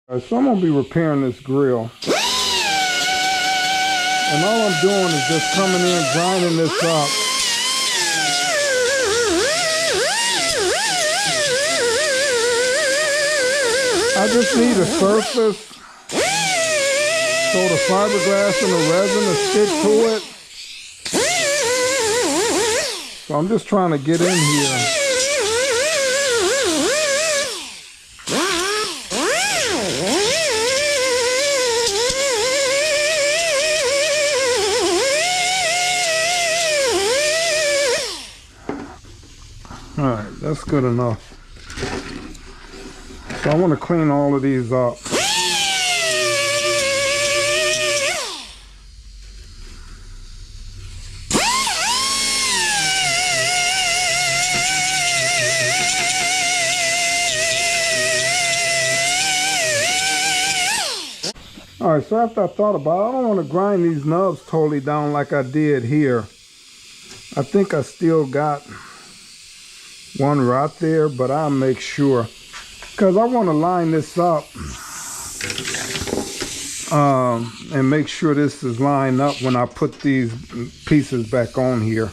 Alright, so I'm going to be repairing this grill. And all I'm doing is just coming in, grinding this up. I just need a surface so the fiberglass and the resin will stick to it. So I'm just trying to get in here. Alright, that's good enough. So I want to clean all of these up. Alright, so after I thought about it, I don't want to grind these nubs totally down like I did here. I think I still got one right there, but I'll make sure. Because I want to line this up and make sure this is lined up when I put these pieces back on here.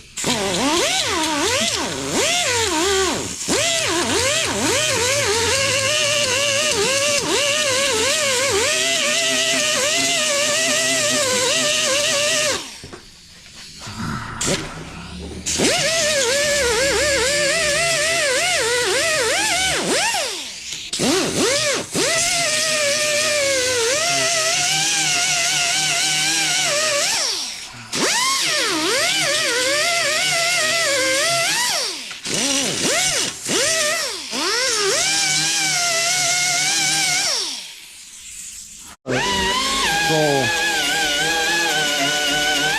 So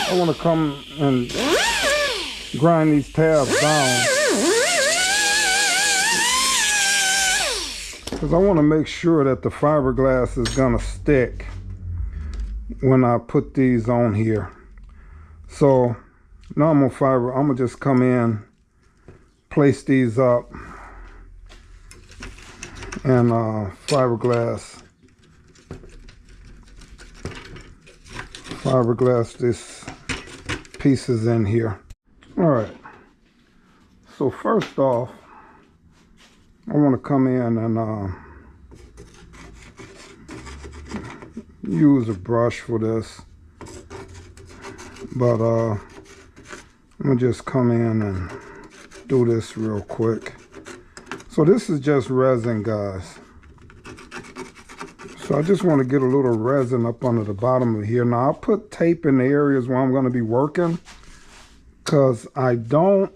I want to come and grind these tabs down because I want to make sure that the fiberglass is gonna stick when I put these on here. So now I'm gonna just come in, place these up, and fiberglass this pieces in here. All right, so first off, I want to come in and use a brush for this, but I'm gonna just come in and do this real quick. So this is just resin, guys. So I just want to get a little resin up under the bottom of here. Now I'll put tape in the areas where I'm going to be working, because I don't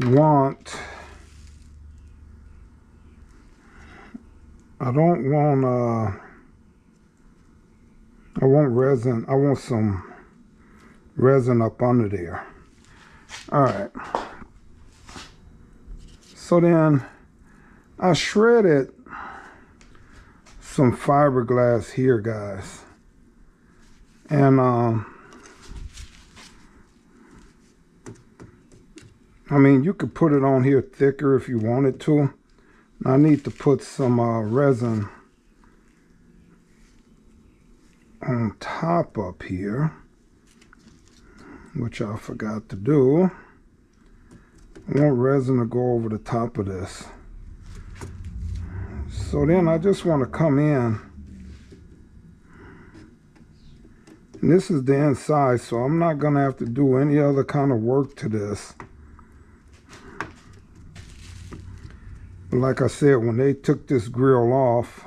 want resin. I want some resin up under there. All right. So then I shredded some fiberglass here, guys, and I mean, you could put it on here thicker if you wanted to. I need to put some resin on top up here, which I forgot to do. I want resin to go over the top of this. So then I just want to come in, and this is the inside, so I'm not going to have to do any other kind of work to this. But like I said, when they took this grill off,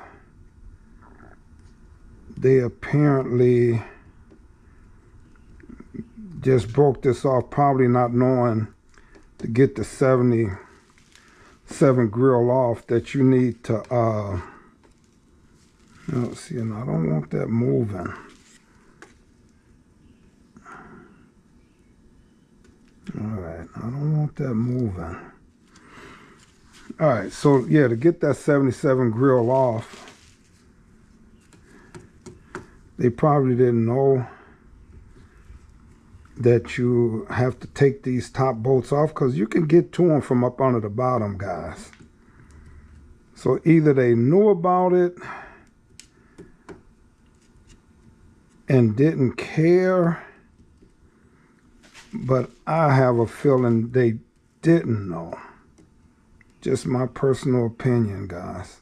they apparently just broke this off, probably not knowing to get the 77 grill off that you need to let's see, and I don't want that moving. Alright, I don't want that moving. Alright, so yeah, to get that 77 grill off, they probably didn't know that you have to take these top bolts off, because you can get to them from up under the bottom, guys. So either they knew about it and didn't care, but I have a feeling they didn't know. Just my personal opinion, guys.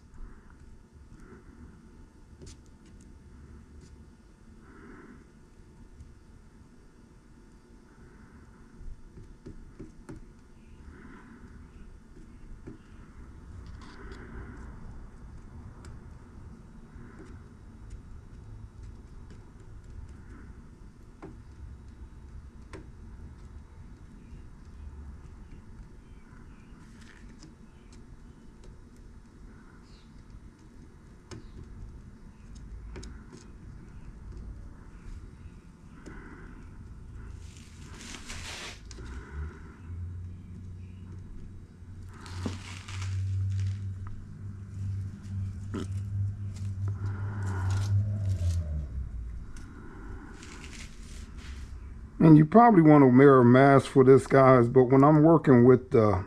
And you probably want to wear a mask for this, guys, but when I'm working with the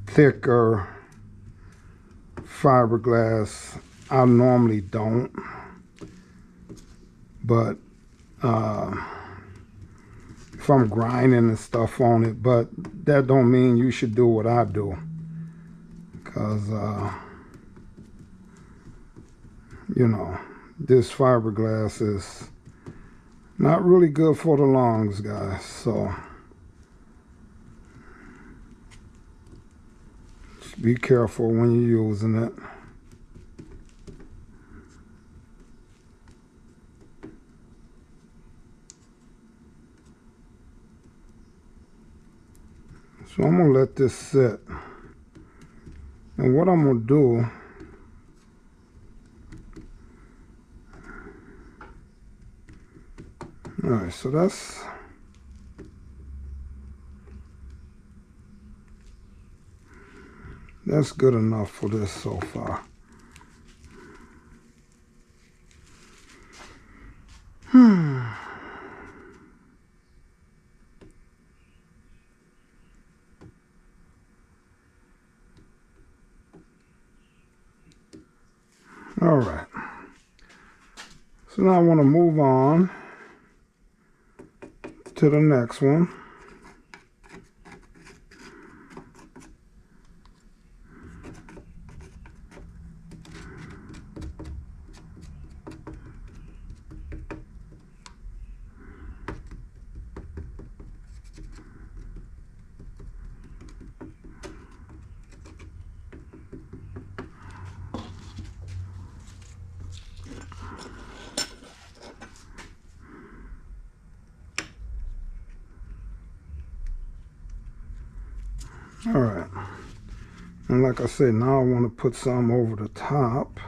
thicker fiberglass, I normally don't. But if I'm grinding and stuff on it, but that don't mean you should do what I do. Because, you know, this fiberglass is not really good for the lungs, guys. So just be careful when you're using it. So I'm gonna let this sit. And what I'm gonna do, all right, so that's good enough for this so far. All right. So now I want to move on to the next one. All right, and like I said, now I want to put some over the top.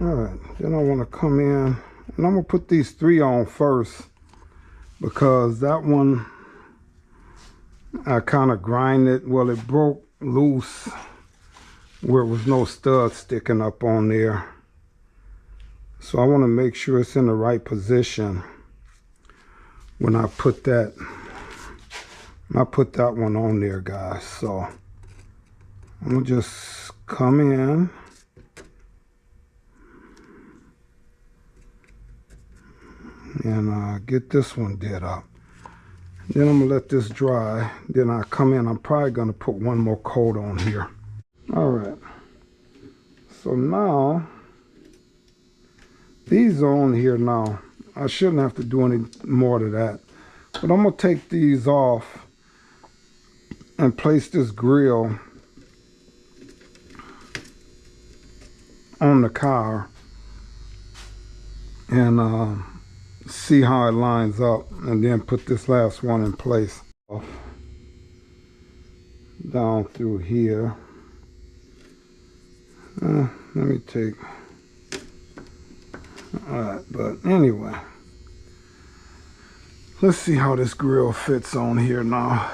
All right, then I want to come in and I'm gonna put these 3 on first, because that one I kind of grinded. Well, it broke loose where it was no stud sticking up on there. So I want to make sure it's in the right position when I put that one on there, guys. So I'm gonna just come in and get this one did up. Then I'm gonna let this dry. Then I come in. I'm probably gonna put one more coat on here. All right. So now these are on here now. I shouldn't have to do any more to that. But I'm gonna take these off and place this grill on the car and see how it lines up, and then put this last one in place. Down through here. Let me take. Alright, but anyway, let's see how this grill fits on here now.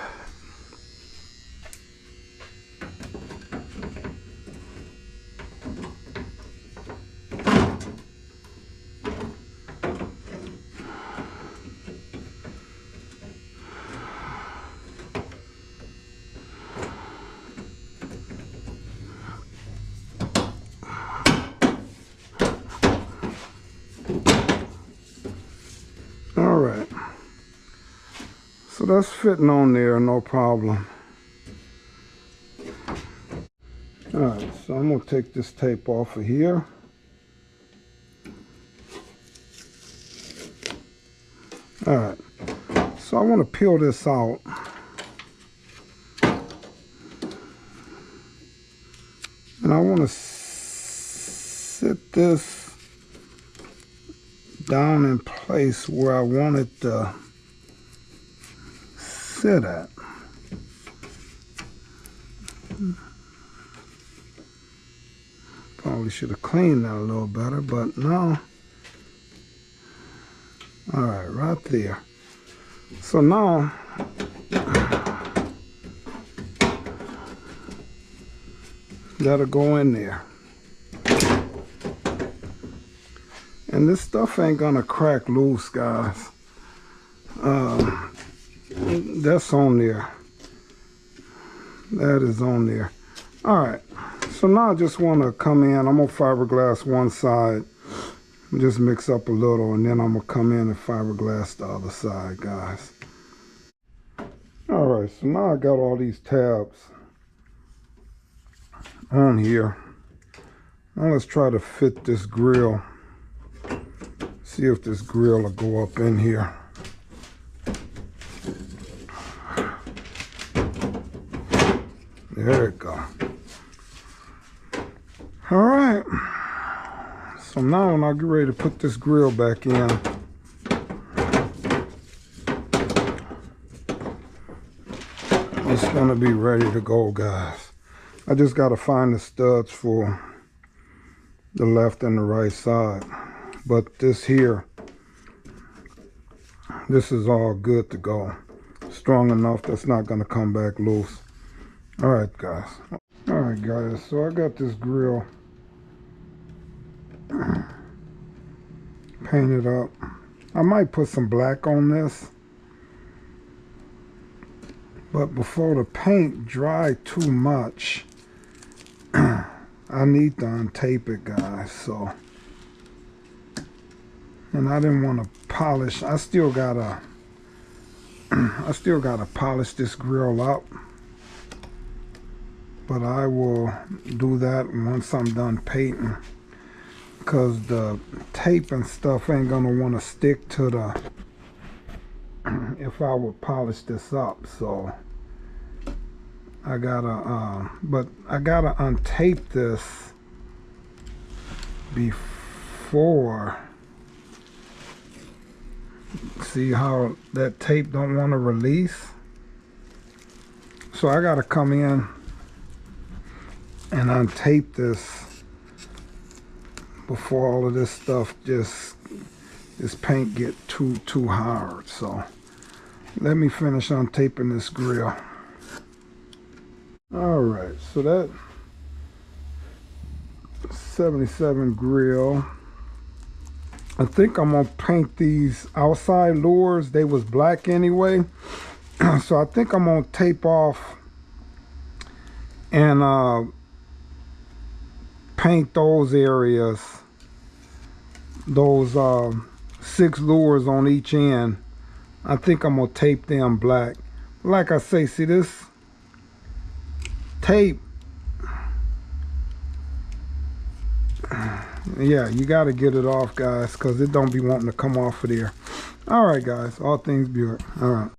Alright, so that's fitting on there, no problem. Alright, so I'm going to take this tape off of here. Alright, so I want to peel this out. And I want to sit this down in place where I want it to sit at. Probably should have cleaned that a little better, but no. All right, right there. So now that'll go in there. And this stuff ain't gonna crack loose, guys. That's on there. That is on there. All right, so now I just want to come in. I'm gonna fiberglass one side, just mix up a little, and then I'm gonna come in and fiberglass the other side, guys. All right, so now I got all these tabs on here. Now let's try to fit this grill. See if this grill will go up in here. There it go. All right. So now when I get ready to put this grill back in, it's gonna be ready to go, guys. I just gotta find the studs for the left and the right side. But this here, this is all good to go. Strong enough that's not gonna come back loose. All right, guys. All right, guys, so I got this grill painted up. I might put some black on this, but before the paint dry too much, I need to untape it, guys. So, and I didn't want to polish. I still gotta polish this grill up, but I will do that once I'm done painting, because the tape and stuff ain't gonna want to stick to the if I would polish this up. So I gotta but I gotta untape this before. See how that tape don't want to release? So I gotta come in and untape this before all of this stuff this paint get too hard. So let me finish untaping this grill. All right, so that 77 grill, I think I'm gonna paint these outside lures. They was black anyway. So I think I'm gonna tape off and paint those areas, those 6 lures on each end. I think I'm gonna tape them black. Like I say, see this tape, yeah, you got to get it off, guys, because it don't be wanting to come off of there. All right, guys, all things Buick. All right.